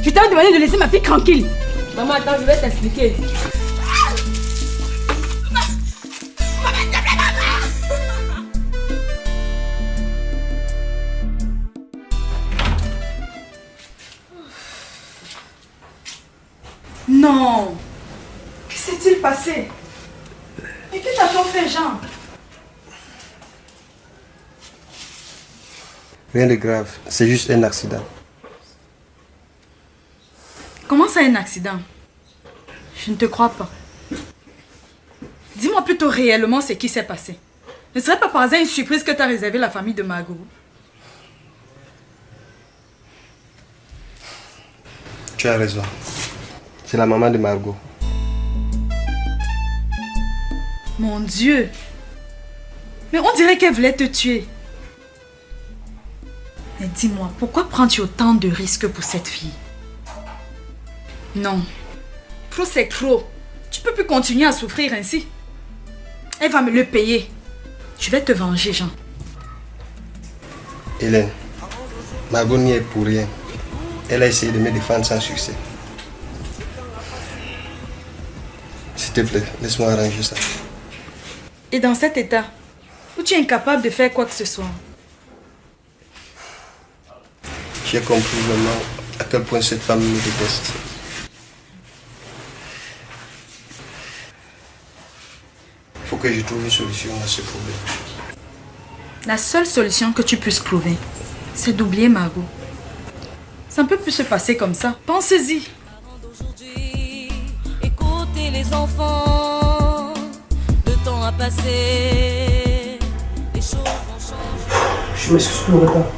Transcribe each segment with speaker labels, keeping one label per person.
Speaker 1: Je t'avais demandé de laisser ma fille tranquille. Maman, attends, je vais t'expliquer. Non. Que s'est-il passé? Et que t'a-t-on fait, Jean?
Speaker 2: Rien de grave, c'est juste un accident.
Speaker 1: Comment ça, un accident? Je ne te crois pas. Dis-moi plutôt réellement ce qui s'est passé. Ne serait pas par hasard une surprise que t'as réservée la famille de Margot?
Speaker 2: Tu as raison. C'est la maman de Margot.
Speaker 1: Mon Dieu! Mais on dirait qu'elle voulait te tuer. Mais dis-moi, pourquoi prends-tu autant de risques pour cette fille? Non. Trop c'est trop. Tu peux plus continuer à souffrir ainsi. Elle va me le payer. Je vais te venger, Jean.
Speaker 2: Hélène, Margot n'y est pour rien. Elle a essayé de me défendre sans succès. S'il te plaît, laisse-moi arranger ça.
Speaker 1: Et dans cet état, où tu es incapable de faire quoi que ce soit?
Speaker 2: J'ai compris vraiment à quel point cette femme me déteste. Il faut que je trouve une solution à ce problème.
Speaker 1: La seule solution que tu puisses trouver, c'est d'oublier Margot. Ça ne peut plus se passer comme ça. Pense-y.
Speaker 3: Écoutez les enfants, le temps a passé, les choses ont changé.
Speaker 2: Je m'excuse pour le retard.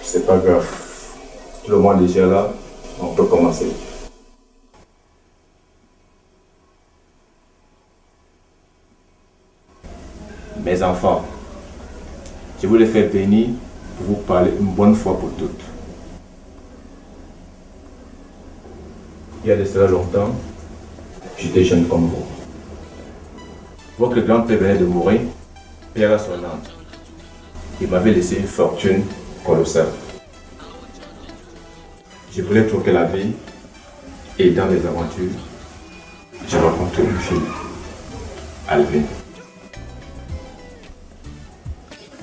Speaker 4: C'est pas grave. Tout le monde est déjà là, on peut commencer. Mes enfants, je vous les fais venir pour vous parler une bonne fois pour toutes. Il y a de cela longtemps, j'étais jeune comme vous. Votre grand-père venait de mourir, père à son âme. Il m'avait laissé une fortune colossale. Je voulais troquer la vie et dans mes aventures, j'ai rencontré une fille, Alvin.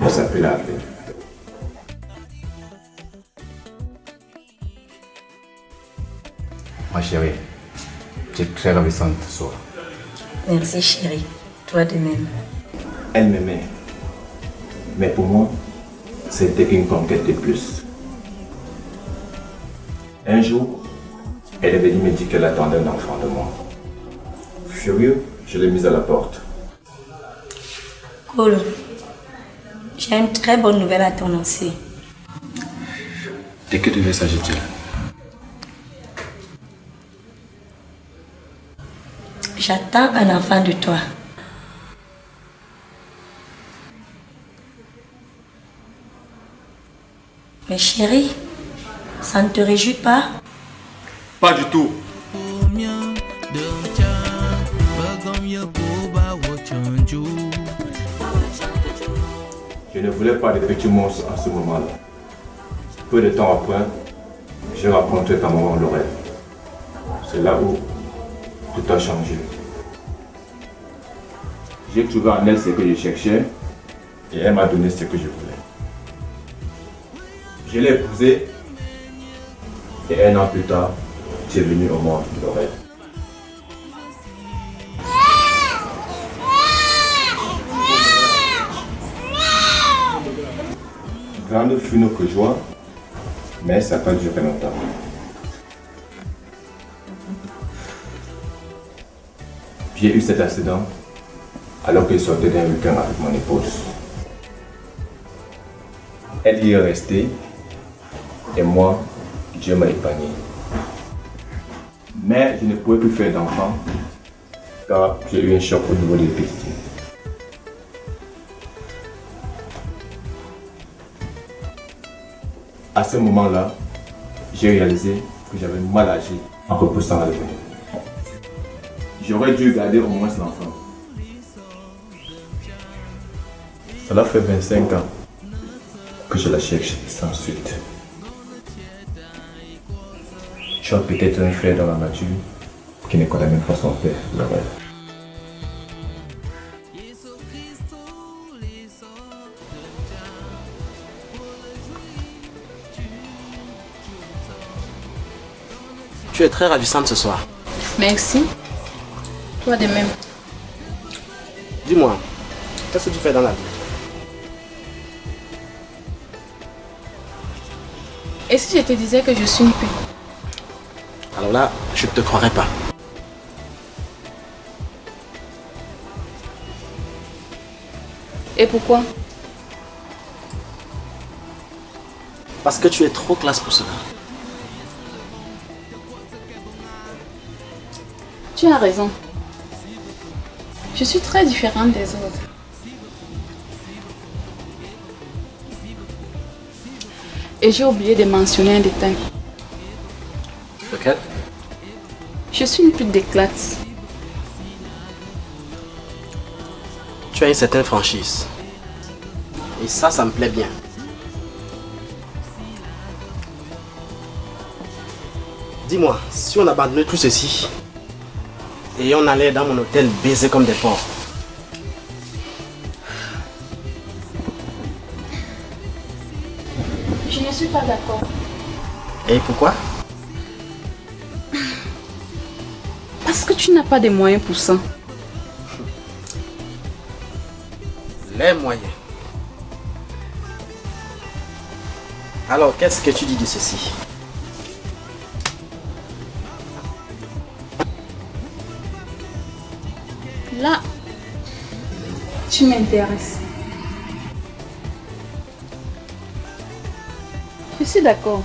Speaker 4: Elle s'appelle Alvin. Ma chérie, tu es très ravissante ce soir.
Speaker 5: Merci chérie, toi de même.
Speaker 4: Elle m'aimait. Mais pour moi, c'était qu'une conquête de plus. Un jour, elle est venue me dire qu'elle attendait un enfant de moi. Furieux, je l'ai mise à la porte.
Speaker 5: Cool. J'ai une très bonne nouvelle à t'annoncer.
Speaker 4: De que devait s'agit-il?
Speaker 5: J'attends un enfant de toi. Mais chérie, ça ne te réjouit pas?
Speaker 4: Pas du tout. Je ne voulais pas de petits monstres à ce moment-là. Peu de temps après, j'ai rencontré ta maman Laurel. C'est là où tout a changé. J'ai trouvé en elle ce que je cherchais et elle m'a donné ce que je voulais. Je l'ai épousée et un an plus tard, tu es venu au monde, Laurel. Grande fut notre joie, mais ça n'a pas duré longtemps. J'ai eu cet accident alors que je sortais d'un week-end avec mon épouse. Elle y est restée et moi, Dieu m'a épargné. Mais je ne pouvais plus faire d'enfant car j'ai eu un choc au niveau des petits. À ce moment-là, j'ai réalisé que j'avais mal agi en repoussant la venue. J'aurais dû garder au moins l'enfant. Cela fait 25 ans que je la cherche sans suite. Tu as peut-être un frère dans la nature qui ne connaît même pas son père, Laurel.
Speaker 6: Tu es très ravissante ce soir.
Speaker 1: Merci. Toi de même.
Speaker 6: Dis-moi, qu'est-ce que tu fais dans la vie?
Speaker 1: Et si je te disais que je suis une pute?
Speaker 6: Alors là, je ne te croirais pas.
Speaker 1: Et pourquoi?
Speaker 6: Parce que tu es trop classe pour cela.
Speaker 1: Tu as raison. Je suis très différente des autres. Et j'ai oublié de mentionner un détail.
Speaker 6: Lequel?
Speaker 1: Je suis une pute d'éclate.
Speaker 6: Tu as une certaine franchise. Et ça me plaît bien. Dis-moi, si on abandonnait tout ceci et on allait dans mon hôtel baiser comme des porcs.
Speaker 1: Je ne suis pas d'accord.
Speaker 6: Et pourquoi?
Speaker 1: Parce que tu n'as pas de moyens pour ça.
Speaker 6: Les moyens. Alors, qu'est-ce que tu dis de ceci?
Speaker 1: Là, tu m'intéresses. Je suis d'accord.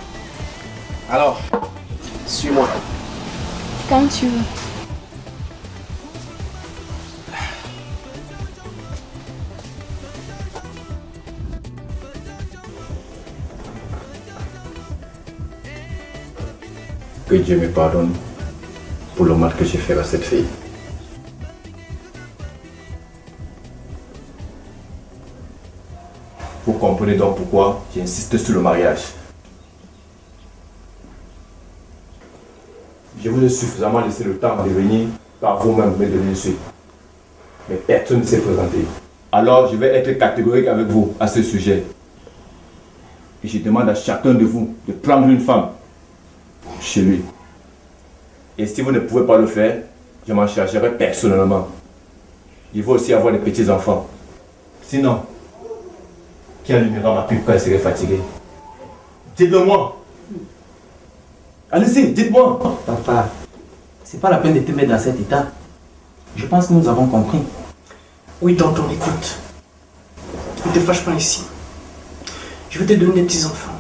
Speaker 6: Alors, suis-moi.
Speaker 1: Quand tu veux.
Speaker 4: Que Dieu me pardonne pour le mal que j'ai fait à cette fille. Vous comprenez donc pourquoi j'insiste sur le mariage. Je vous ai suffisamment laissé le temps de venir par vous-même me donner une suite. Mais personne ne s'est présenté. Alors je vais être catégorique avec vous à ce sujet. Et je demande à chacun de vous de prendre une femme chez lui. Et si vous ne pouvez pas le faire, je m'en chargerai personnellement. Il faut aussi avoir des petits-enfants. Sinon, qui allumera ma pipe quand elle serait fatiguée? Dites-le moi. Allez-y, dites-moi.
Speaker 7: Papa, c'est pas la peine de te mettre dans cet état. Je pense que nous avons compris.
Speaker 8: Oui, tonton, écoute.
Speaker 7: Ne te fâche pas ici. Je vais te donner des petits-enfants.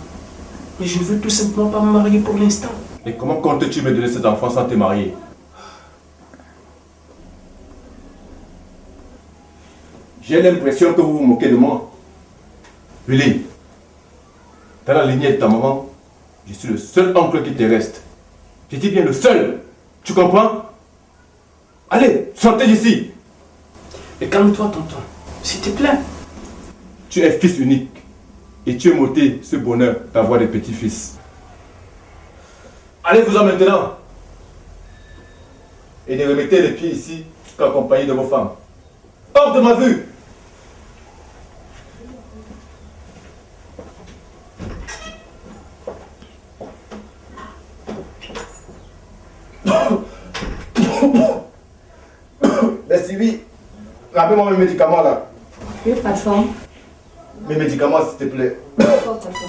Speaker 7: Mais je ne veux tout simplement pas me marier pour l'instant.
Speaker 4: Et comment comptes-tu me donner cet enfant sans te marier? J'ai l'impression que vous vous moquez de moi. Willy, dans la lignée de ta maman, je suis le seul oncle qui te reste. Je dis bien le seul. Tu comprends? Allez, sortez d'ici.
Speaker 7: Et calme-toi, tonton. S'il te plaît.
Speaker 4: Tu es fils unique. Et tu es m'ôté ce bonheur d'avoir des petits-fils. Allez-vous-en maintenant. Et ne remettez les pieds ici qu'accompagnés de vos femmes. Hors de ma vue. Merci, oui. Rappelez-moi mes médicaments là.
Speaker 5: Oui, patron.
Speaker 4: Mes médicaments, s'il te plaît.
Speaker 5: D'accord, patron.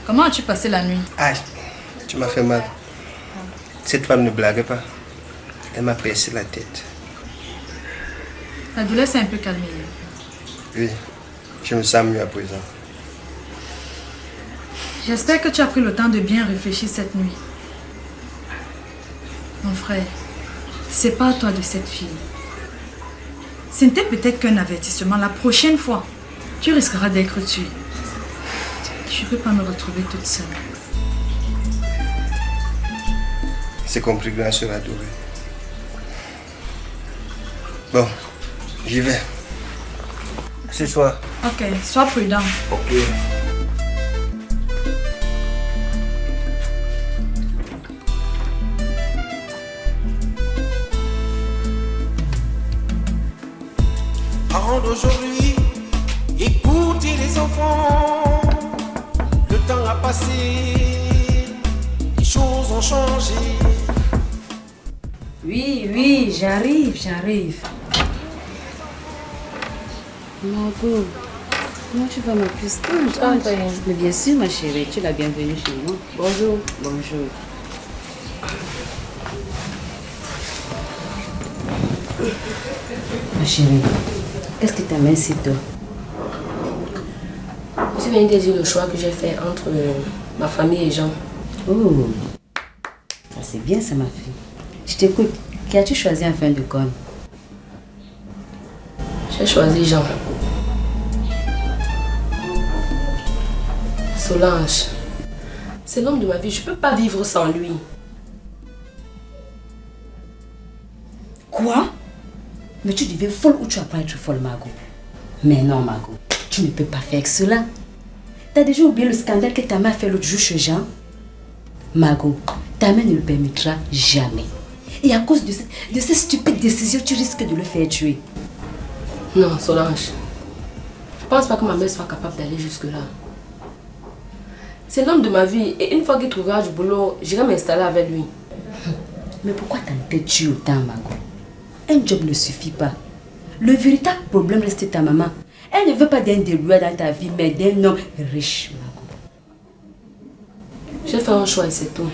Speaker 1: Comment as-tu passé la nuit?
Speaker 2: Ah, tu m'as fait mal. Cette femme ne blague pas. Elle m'a percé la tête.
Speaker 1: La douleur s'est un peu calmée.
Speaker 2: Oui, je me sens mieux à présent.
Speaker 1: J'espère que tu as pris le temps de bien réfléchir cette nuit. Mon frère, sépare-toi de cette fille. Ce n'était peut-être qu'un avertissement. La prochaine fois, tu risqueras d'être tué. Je ne peux pas me retrouver toute seule.
Speaker 2: C'est compris, grand sœur adorée. Bon, j'y vais. Ce soir.
Speaker 1: Ok, sois prudent.
Speaker 2: Ok.
Speaker 8: Parents d'aujourd'hui, écoutez les enfants. Le temps a passé, les choses ont changé.
Speaker 5: Oui, j'arrive.
Speaker 9: Margot, comment tu vas ma puce? Mais bien sûr ma chérie, tu es la bienvenue chez moi. Bonjour. Ma chérie, qu'est-ce que t'amènes ici toi?
Speaker 5: Je viens de dire le choix que j'ai fait entre ma famille et Jean.
Speaker 9: Oh, ça c'est bien ça ma fille. Je t'écoute. Qui as-tu choisi en fin de compte?
Speaker 5: J'ai choisi Jean. Solange, c'est l'homme de ma vie, je ne peux pas vivre sans lui.
Speaker 9: Quoi? Mais tu deviens folle ou tu vas pas être folle, Margot? Mais non, Margot, tu ne peux pas faire cela. T'as déjà oublié le scandale que ta mère a fait l'autre jour chez Jean? Margot, ta mère ne le permettra jamais. Et à cause de cette stupide décision, tu risques de le faire tuer.
Speaker 5: Non, Solange. Je ne pense pas que ma mère soit capable d'aller jusque-là. C'est l'homme de ma vie et une fois qu'il trouvera du boulot, j'irai m'installer avec lui.
Speaker 9: Mais pourquoi t'entêtes-tu autant, Margot? Un job ne suffit pas. Le véritable problème reste ta maman. Elle ne veut pas d'un dérouillard dans ta vie, mais d'un homme riche, Margot.
Speaker 5: J'ai fait un choix et c'est tout.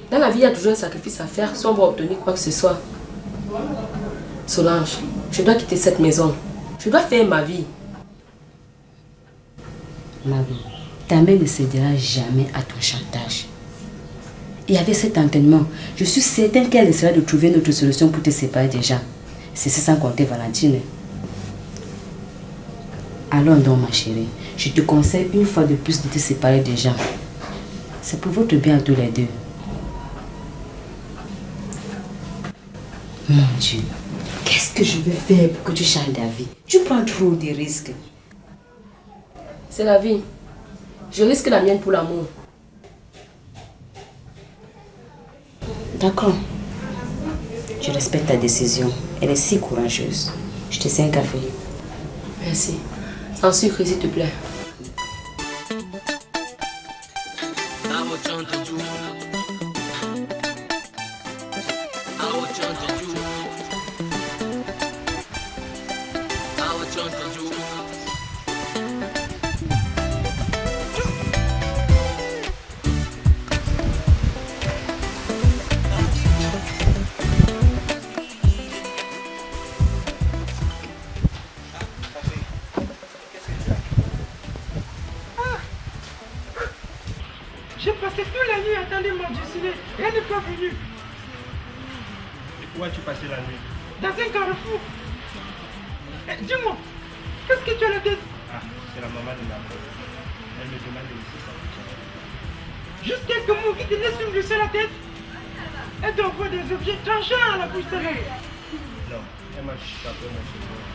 Speaker 5: Dans la vie, il y a toujours un sacrifice à faire si on va obtenir quoi que ce soit. Solange, je dois quitter cette maison. Je dois faire ma vie.
Speaker 9: Margot, ta mère ne cédera jamais à ton chantage. Et avec cet entraînement, je suis certaine qu'elle essaiera de trouver une autre solution pour te séparer des gens. C'est sans compter Valentine. Allons donc, ma chérie. Je te conseille une fois de plus de te séparer des gens. C'est pour votre bien à tous les deux. Mon Dieu, qu'est-ce que je vais faire pour que tu changes d'avis? Tu prends trop de risques.
Speaker 5: C'est la vie. Je risque la mienne pour l'amour.
Speaker 9: D'accord. Je respecte ta décision. Elle est si courageuse. Je te sers un café.
Speaker 5: Merci. Sans sucre, s'il te plaît.
Speaker 10: J'ai passé toute la nuit à attendre mon décider. Elle n'est pas venue.
Speaker 2: Et où as-tu passé la nuit?
Speaker 10: Dans un carrefour. Dis-moi, qu'est-ce que tu as la tête?
Speaker 2: Ah, c'est la maman de ma fille. Elle me demande de laisser ça.
Speaker 10: Juste quelques mots qui te laissent me laisser la tête. Elle t'envoie des objets tranchants à la bouche de l'œil.
Speaker 2: Non, elle m'a juste tapé mon cheveu.